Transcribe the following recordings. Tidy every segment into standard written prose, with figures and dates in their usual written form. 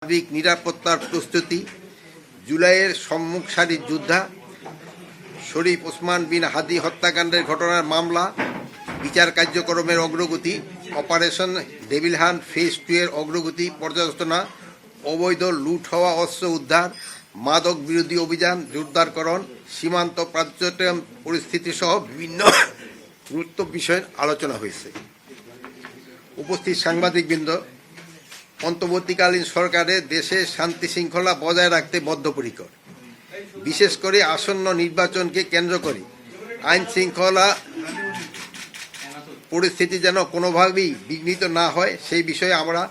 সার্বিক নিরাপত্তার প্রস্তুতি, জুলাইয়ের সম্মুখ সারির যোদ্ধা শরীফ ওসমান বিন হাদি হত্যাকাণ্ডের ঘটনার মামলা, বিচার কার্যক্রমের অগ্রগতি, অপারেশন ডেভিল হান্ট ফেজ 2 এর অগ্রগতি পর্যালোচনা, অবৈধ লুট হওয়া অস্ত্র উদ্ধার, মাদক বিরোধী অভিযান জোরদারকরণ, সীমান্ত পর্যটন পরিস্থিতি সহ বিভিন্ন গুরুত্বপূর্ণ বিষয়ে আলোচনা হয়েছে। উপস্থিত সাংবাদিকবৃন্দ, অন্তর্বর্তীকালীন সরকারের দেশে শান্তি শৃঙ্খলা বজায় রাখতে বদ্ধপরিকর। বিশেষ করে আসন্ন নির্বাচনকে কেন্দ্র করে আইন শৃঙ্খলা পরিস্থিতি যেন কোনোভাবেই বিঘ্নিত না হয় সেই বিষয়ে আমরা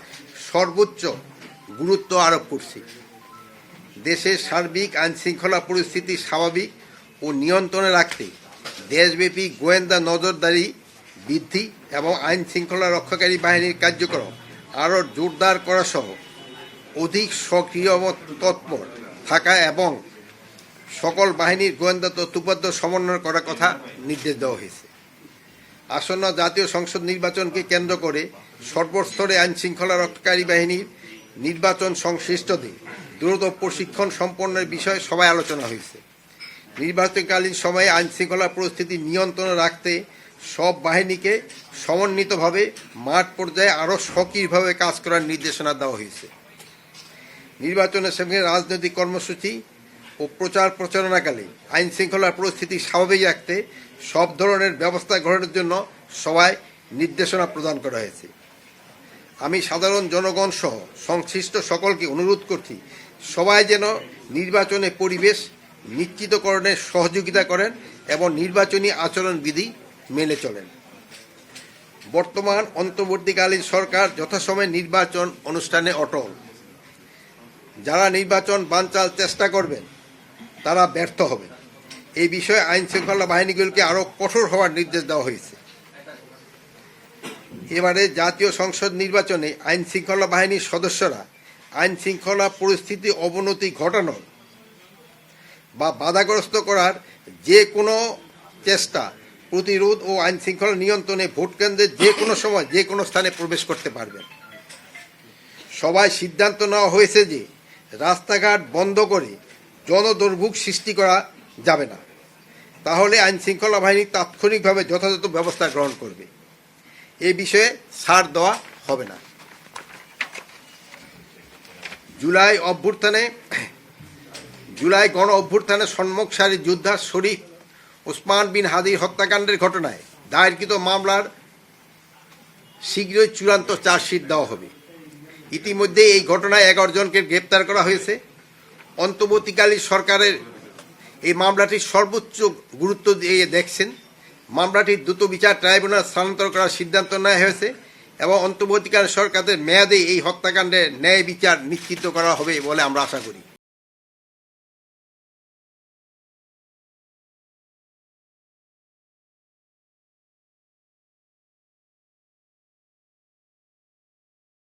সর্বোচ্চ গুরুত্ব আরোপ করছি। দেশের সার্বিক আইন শৃঙ্খলা পরিস্থিতি স্বাভাবিক ও নিয়ন্ত্রণে রাখতে দেশব্যাপী গোয়েন্দা নজরদারি বৃদ্ধি এবং আইন শৃঙ্খলা রক্ষাকারী বাহিনীর কার্যক্রম আরও জোরদার করা সহ অধিক সক্রিয় ও তৎপর থাকা এবং সকল বাহিনীর গোয়েন্দা তথ্যোপাত্য সমন্বয় করার কথা নির্দেশ দেওয়া হয়েছে। আসন্ন জাতীয় সংসদ নির্বাচনকে কেন্দ্র করে সর্বস্তরে আইন শৃঙ্খলা রক্ষাকারী বাহিনীর নির্বাচন সংশ্লিষ্টদের দ্রুত প্রশিক্ষণ সম্পন্নের বিষয়ে সভায় আলোচনা হয়েছে। নির্বাচনকালীন সময়ে আইন শৃঙ্খলা পরিস্থিতি নিয়ন্ত্রণে রাখতে সব বাহিনীকে সমন্বিতভাবে মাঠ পর্যায়ে আরও সক্রিয়ভাবে কাজ করার নির্দেশনা দেওয়া হয়েছে। নির্বাচনের সঙ্গে রাজনৈতিক কর্মসূচি ও প্রচার প্রচারণাকালে আইন শৃঙ্খলার পরিস্থিতি স্বাভাবিক রাখতে সব ধরনের ব্যবস্থা গ্রহণের জন্য সবাই নির্দেশনা প্রদান করা হয়েছে। আমি সাধারণ জনগণ সহ সংশ্লিষ্ট সকলকে অনুরোধ করছি, সবাই যেন নির্বাচনের পরিবেশ নিশ্চিতকরণে সহযোগিতা করেন এবং নির্বাচনী আচরণবিধি মেনে চলেন। বর্তমান অন্তর্বর্তীকালীন সরকার যথাসময়ে নির্বাচন অনুষ্ঠানে অটল। যারা নির্বাচন বানচাল চেষ্টা করবেন তারা ব্যর্থ হবেন। এই বিষয়ে আইন শৃঙ্খলা বাহিনীগুলোকে আরও কঠোর হওয়ার নির্দেশ দেওয়া হয়েছে। এবারে জাতীয় সংসদ নির্বাচনে আইন শৃঙ্খলা বাহিনীর সদস্যরা আইন শৃঙ্খলা পরিস্থিতি অবনতি ঘটানোর বা বাধাগ্রস্ত করার যে কোনো চেষ্টা প্রতিরোধ ও আইন শৃঙ্খলা নিয়ন্ত্রণে ভোটকেন্দ্রে যে কোনো সময় যে কোনো স্থানে প্রবেশ করতে পারবেন। সবাই সিদ্ধান্ত নেওয়া হয়েছে যে রাস্তাঘাট বন্ধ করে জনদুর্ভোগ সৃষ্টি করা যাবে না, তাহলে আইন শৃঙ্খলা বাহিনী তাৎক্ষণিকভাবে যথাযথ ব্যবস্থা গ্রহণ করবে। এই বিষয়ে ছাড় দেওয়া হবে না। জুলাই গণ অভ্যুত্থানে সম্মুখ সারির যোদ্ধা শরীফ ওসমান বিন হাদির হত্যাকাণ্ডের ঘটনায় দায়েরকৃত মামলার শীঘ্রই চূড়ান্ত চার্জশিট দেওয়া হবে। ইতিমধ্যে এই ঘটনায় 11 জনকে গ্রেপ্তার করা হয়েছে। অন্তর্বর্তীকালীন সরকারের এই মামলাটির সর্বোচ্চ গুরুত্ব দিয়ে দেখছেন। মামলাটির দ্রুত বিচার ট্রাইব্যুনাল স্থানান্তর করার সিদ্ধান্ত নেওয়া হয়েছে এবং অন্তর্বর্তীকালীন সরকারের মেয়াদে এই হত্যাকাণ্ডের ন্যায় বিচার নিশ্চিত করা হবে বলে আমরা আশা করি।